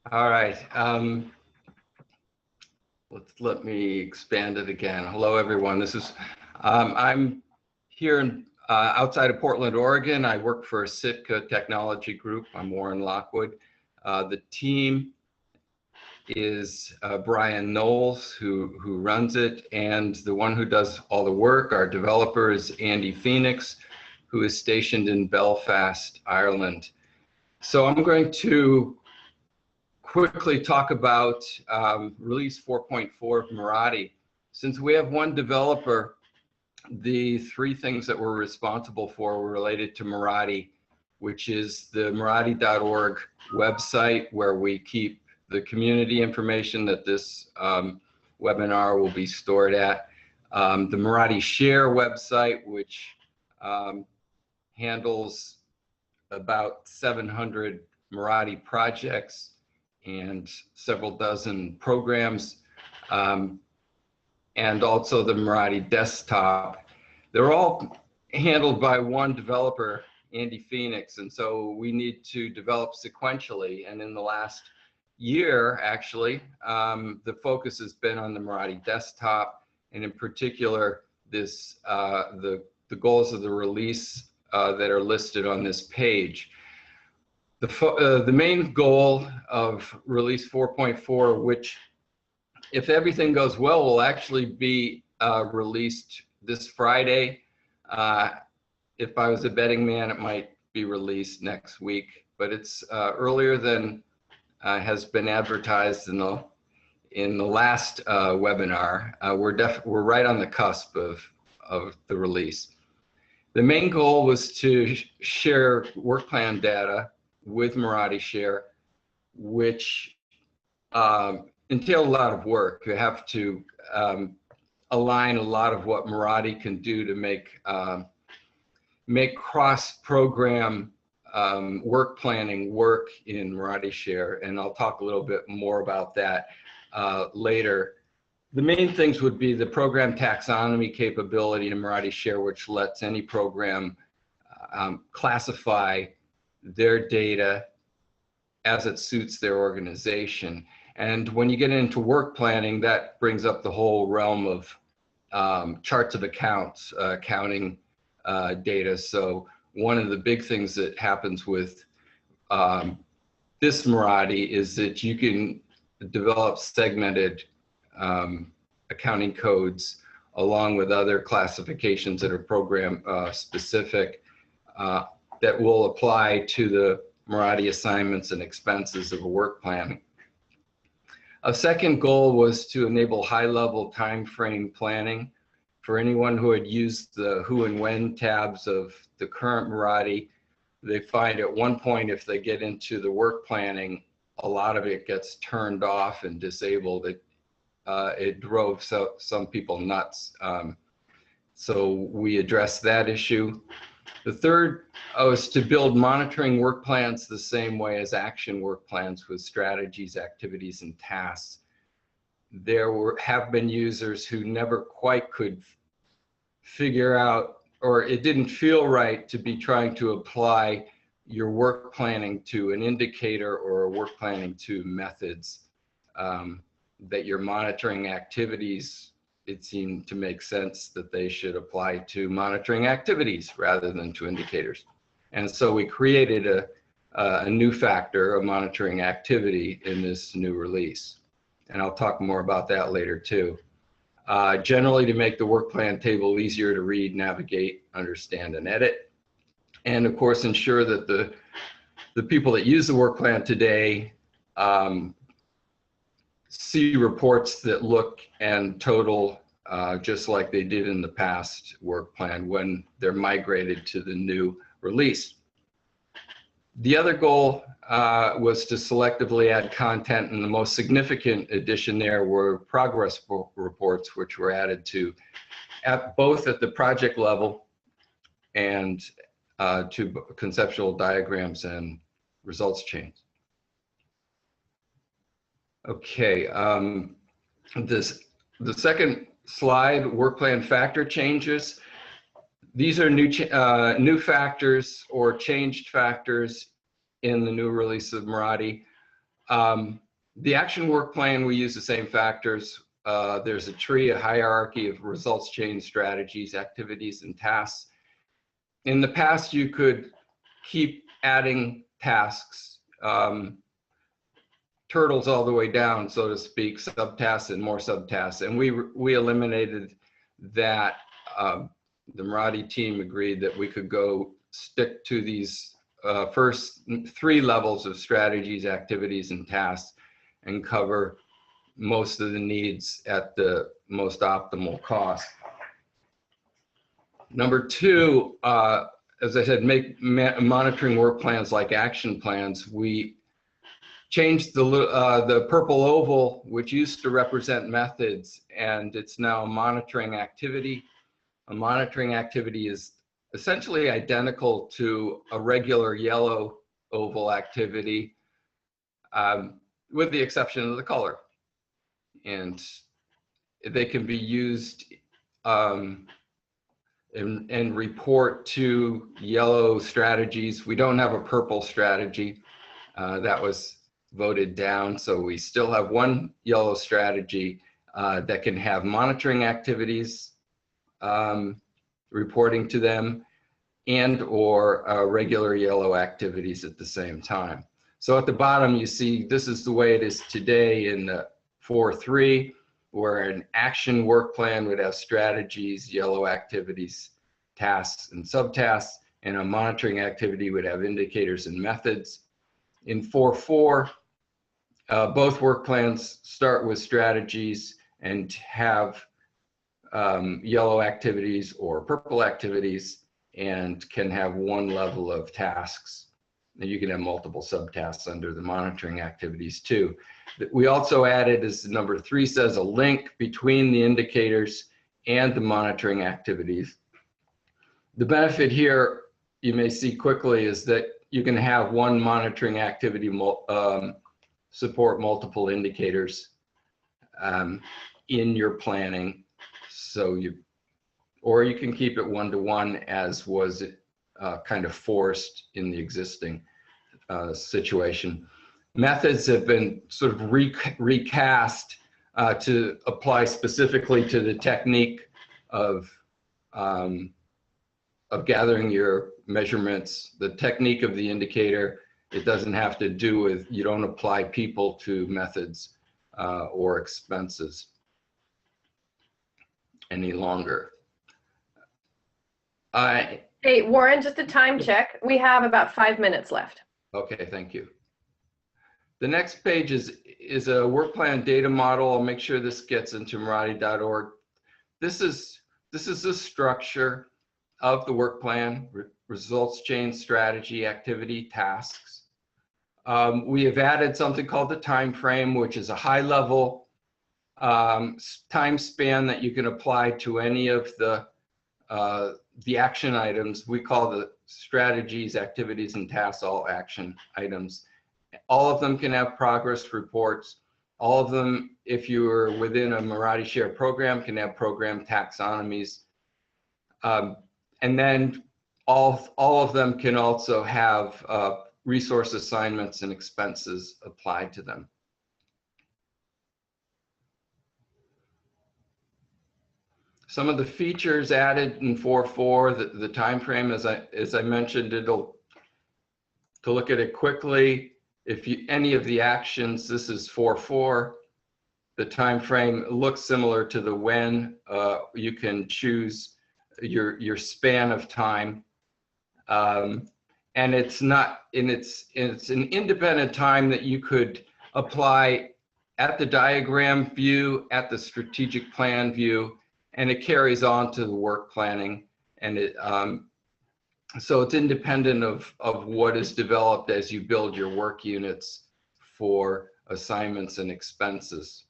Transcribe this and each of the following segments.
All right. Let me expand it again. Hello, everyone. I'm here outside of Portland, Oregon. I work for Sitka Technology Group. I'm Warren Lockwood. The team is Brian Knowles, who runs it, and the one who does all the work, our developer, is Andy Phoenix, who is stationed in Belfast, Ireland. So I'm going to quickly talk about release 4.4 of Miradi. Since we have one developer, the three things that we're responsible for were related to Miradi, which is the Miradi.org website where we keep the community information that this webinar will be stored at. The Miradi Share website, which handles about 700 Miradi projects and several dozen programs, and also the Miradi desktop. They're all handled by one developer, Andy Phoenix, and so we need to develop sequentially. And in the last year, actually, the focus has been on the Miradi desktop, and in particular, the goals of the release that are listed on this page. The main goal of release 4.4, which, if everything goes well, will actually be released this Friday. If I was a betting man, it might be released next week, but it's earlier than has been advertised in the last webinar. We're right on the cusp of the release. The main goal was to share work plan data with Miradi Share, which entail a lot of work. You have to align a lot of what Miradi can do to make cross-program work planning work in Miradi Share, and I'll talk a little bit more about that later. The main things would be the program taxonomy capability in Miradi Share, which lets any program classify their data as it suits their organization. And when you get into work planning, that brings up the whole realm of charts of accounts, accounting data. So one of the big things that happens with this Miradi is that you can develop segmented accounting codes along with other classifications that are program specific that will apply to the Miradi assignments and expenses of a work plan. A second goal was to enable high-level time frame planning. For anyone who had used the who and when tabs of the current Miradi, they find at one point, if they get into the work planning, a lot of it gets turned off and disabled. It drove some people nuts. So we addressed that issue. The third was to build monitoring work plans the same way as action work plans with strategies, activities, and tasks. There have been users who never quite could figure out, or it didn't feel right to be trying to apply your work planning to an indicator or work planning to methods, that you're monitoring activities. It seemed to make sense that they should apply to monitoring activities rather than to indicators. And so we created a new factor, a monitoring activity, in this new release. And I'll talk more about that later too. Generally, to make the work plan table easier to read, navigate, understand, and edit. And of course, ensure that the people that use the work plan today see reports that look and total just like they did in the past work plan when they're migrated to the new release. The other goal was to selectively add content, and the most significant addition there were progress reports, which were added to both at the project level and to conceptual diagrams and results chains. Okay, the second slide, work plan factor changes. These are new factors or changed factors in the new release of Miradi. The action work plan, we use the same factors. There's a tree, a hierarchy of results chain strategies, activities, and tasks. In the past, you could keep adding tasks, turtles all the way down, so to speak, subtasks and more subtasks. And we eliminated that. The Miradi team agreed that we could go stick to these first 3 levels of strategies, activities, and tasks and cover most of the needs at the most optimal cost. Number 2, as I said, make monitoring work plans like action plans. We changed the purple oval, which used to represent methods, and it's now a monitoring activity. A monitoring activity is essentially identical to a regular yellow oval activity, with the exception of the color. And they can be used and report to yellow strategies. We don't have a purple strategy. That was voted down, so we still have one yellow strategy that can have monitoring activities reporting to them and or regular yellow activities at the same time. So at the bottom you see this is the way it is today in the 4.3, where an action work plan would have strategies, yellow activities, tasks, and subtasks, and a monitoring activity would have indicators and methods. In 4.4, both work plans start with strategies and have yellow activities or purple activities, and can have one level of tasks. And you can have multiple subtasks under the monitoring activities too. We also added, as number 3 says, a link between the indicators and the monitoring activities. The benefit here, you may see quickly, is that you can have one monitoring activity support multiple indicators in your planning. So or you can keep it one-to-one, as was kind of forced in the existing situation. Methods have been sort of recast to apply specifically to the technique of gathering your measurements, the technique of the indicator. It doesn't have to do with, you don't apply people to methods or expenses any longer. Hey, Warren, just a time check. We have about 5 minutes left. Okay, thank you. The next page is a work plan data model. I'll make sure this gets into Miradi.org. This is the structure of the work plan: results chain, strategy, activity, tasks. We have added something called the time frame, which is a high-level time span that you can apply to any of the action items. We call the strategies, activities, and tasks all action items. All of them can have progress reports. All of them, if you are within a Miradi Share program, can have program taxonomies. And then all of them can also have resource assignments and expenses applied to them. Some of the features added in 4.4, the time frame, as I mentioned, to look at it quickly. If any of the actions, this is 4.4, the time frame looks similar to the when. You can choose your span of time, and it's an independent time that you could apply at the diagram view, at the strategic plan view, and it carries on to the work planning. And so it's independent of what is developed as you build your work units for assignments and expenses.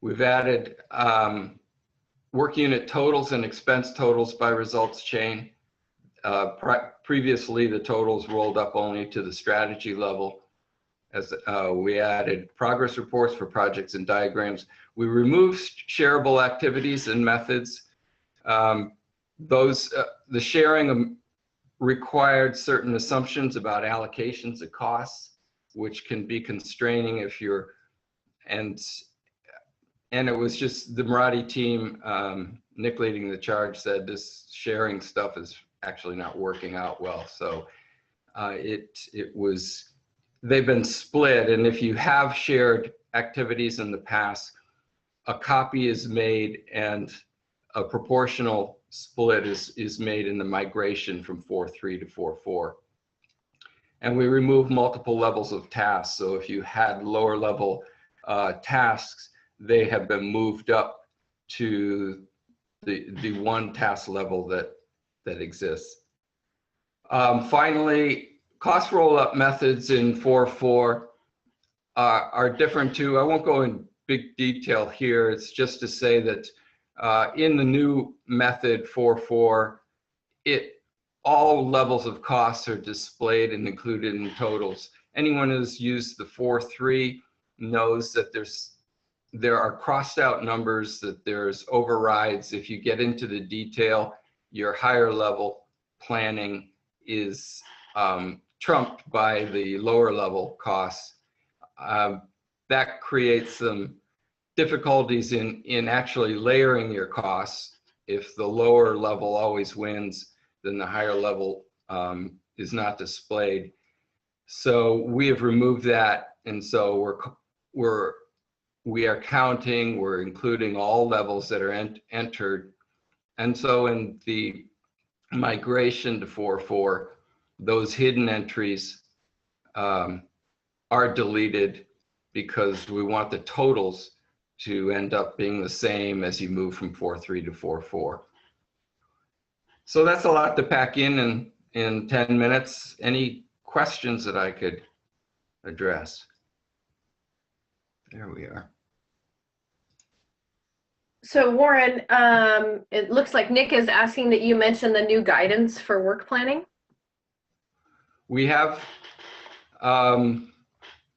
We've added work unit totals and expense totals by results chain. Previously, the totals rolled up only to the strategy level. As we added progress reports for projects and diagrams. We removed shareable activities and methods. The sharing required certain assumptions about allocations of costs, which can be constraining if you're, and it was just the Miradi team, Nick leading the charge, said this sharing stuff is actually not working out well. So they've been split, and if you have shared activities in the past, a copy is made and a proportional split is made in the migration from 4.3 to 4.4. And we remove multiple levels of tasks. So if you had lower level tasks, they have been moved up to the one task level that exists. Finally, cost roll-up methods in 4.4 are different too. I won't go in big detail here. It's just to say that in the new method 4.4, all levels of costs are displayed and included in totals. Anyone who's used the 4.3 knows that there are crossed out numbers, that there's overrides. If you get into the detail, your higher level planning is trumped by the lower level costs. That creates some difficulties in actually layering your costs. If the lower level always wins, then the higher level is not displayed. So we have removed that, and so we are counting, we're including all levels that are entered. And so in the migration to 4.4, those hidden entries are deleted because we want the totals to end up being the same as you move from 4.3 to 4.4. So that's a lot to pack in 10 minutes. Any questions that I could address? There we are. So Warren, it looks like Nick is asking that you mention the new guidance for work planning. We have,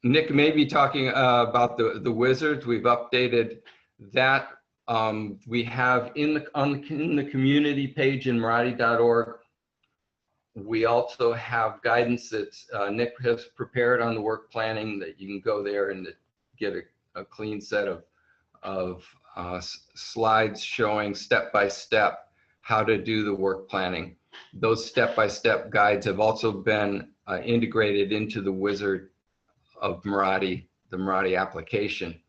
Nick may be talking about the wizards. We've updated that. We have in the community page in Miradi.org, we also have guidance that Nick has prepared on the work planning, that you can go there and get a clean set of slides showing step-by-step how to do the work planning. Those step-by-step guides have also been integrated into the wizard of Miradi, the Miradi application.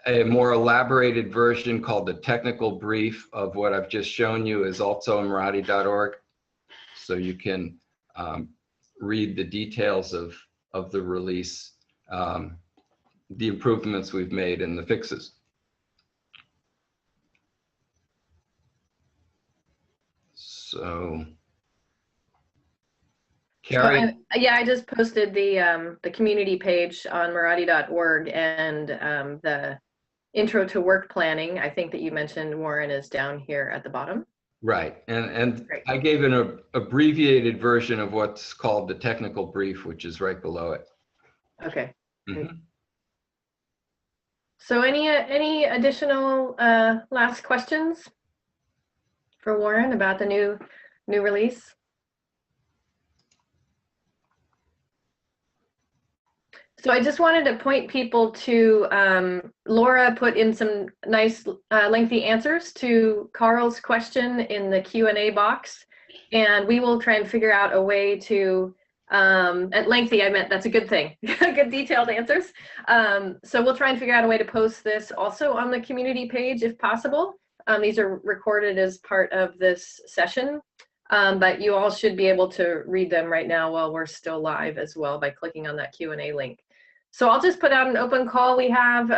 A more elaborated version called the technical brief of what I've just shown you is also in Miradi.org. So you can read the details of the release, the improvements we've made and the fixes. So, Carrie? Yeah, I just posted the community page on Miradi.org, and the intro to work planning, I think that you mentioned, Warren, is down here at the bottom. Right, and I gave an abbreviated version of what's called the technical brief, which is right below it. Okay. Mm-hmm. So any additional last questions for Warren about the new release? So I just wanted to point people to, Laura put in some nice lengthy answers to Carl's question in the Q&A box, and we will try and figure out a way to, at lengthy, I meant that's a good thing, good detailed answers. So we'll try and figure out a way to post this also on the community page if possible. These are recorded as part of this session, but you all should be able to read them right now while we're still live as well by clicking on that Q&A link. So I'll just put out an open call. We have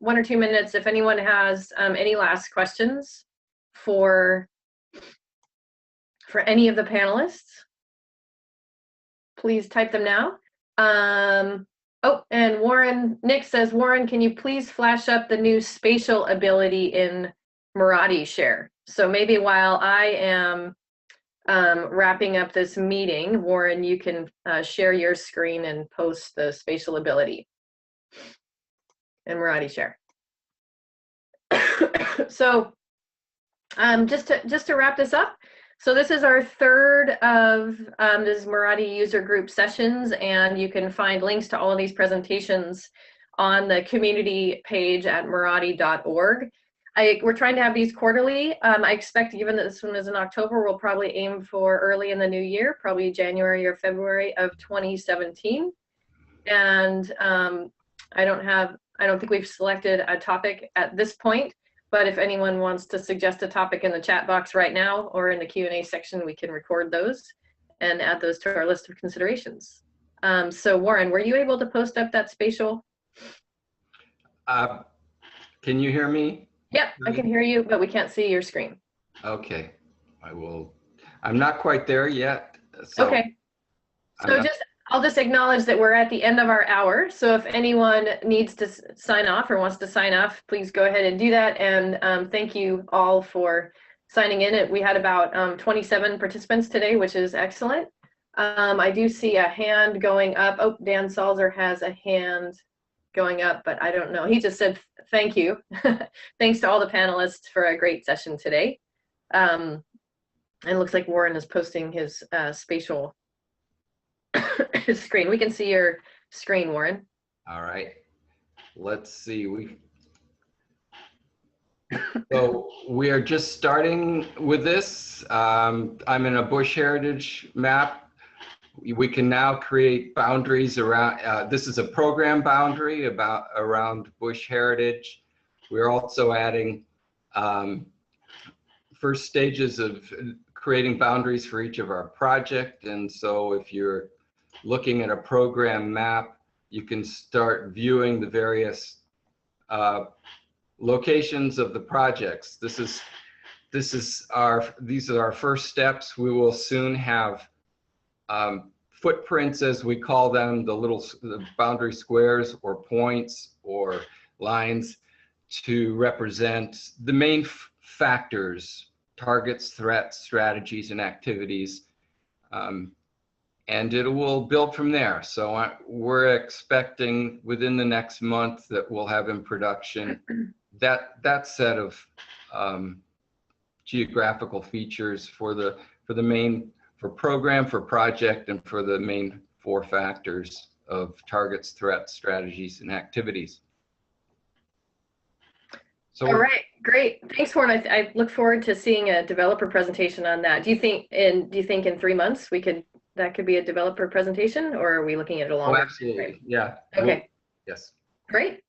1 or 2 minutes. If anyone has any last questions for any of the panelists, please type them now. Oh, and Nick says, Warren, can you please flash up the new spatial ability in Miradi Share? So maybe while I am wrapping up this meeting, Warren, you can share your screen and post the spatial ability in Miradi Share. So just to wrap this up, So this is our third of this Miradi User Group sessions, and you can find links to all of these presentations on the community page at miradi.org. We're trying to have these quarterly. I expect, given that this one is in October, we'll probably aim for early in the new year, probably January or February of 2017. And I don't think we've selected a topic at this point, but if anyone wants to suggest a topic in the chat box right now or in the Q&A section, we can record those and add those to our list of considerations. So Warren, were you able to post up that spatial? Can you hear me? Yep, I can hear you, but we can't see your screen. Okay, I will. I'm not quite there yet. So okay. So I'll just acknowledge that we're at the end of our hour. So if anyone needs to sign off or wants to sign off, please go ahead and do that. And thank you all for signing in. We had about 27 participants today, which is excellent. I do see a hand going up. Oh, Dan Salzer has a hand going up, but I don't know. He just said thank you. Thanks to all the panelists for a great session today. And it looks like Warren is posting his spatial his screen. We can see your screen, Warren. All right. Let's see. So we are just starting with this. I'm in a bush heritage map. We can now create boundaries around, this is a program boundary around bush heritage. We're also adding first stages of creating boundaries for each of our project. And so if you're looking at a program map, you can start viewing the various locations of the projects. These are our first steps. We will soon have footprints, as we call them, the boundary squares or points or lines to represent the main factors, targets, threats, strategies, and activities. And it will build from there. So we're expecting within the next month that we'll have in production that set of geographical features for program, for project, and for the main 4 factors of targets, threats, strategies, and activities. So, all right, great. Thanks, Warren. I look forward to seeing a developer presentation on that. Do you think in 3 months that could be a developer presentation, or are we looking at a longer? absolutely. Yeah. Okay. Yes. Great.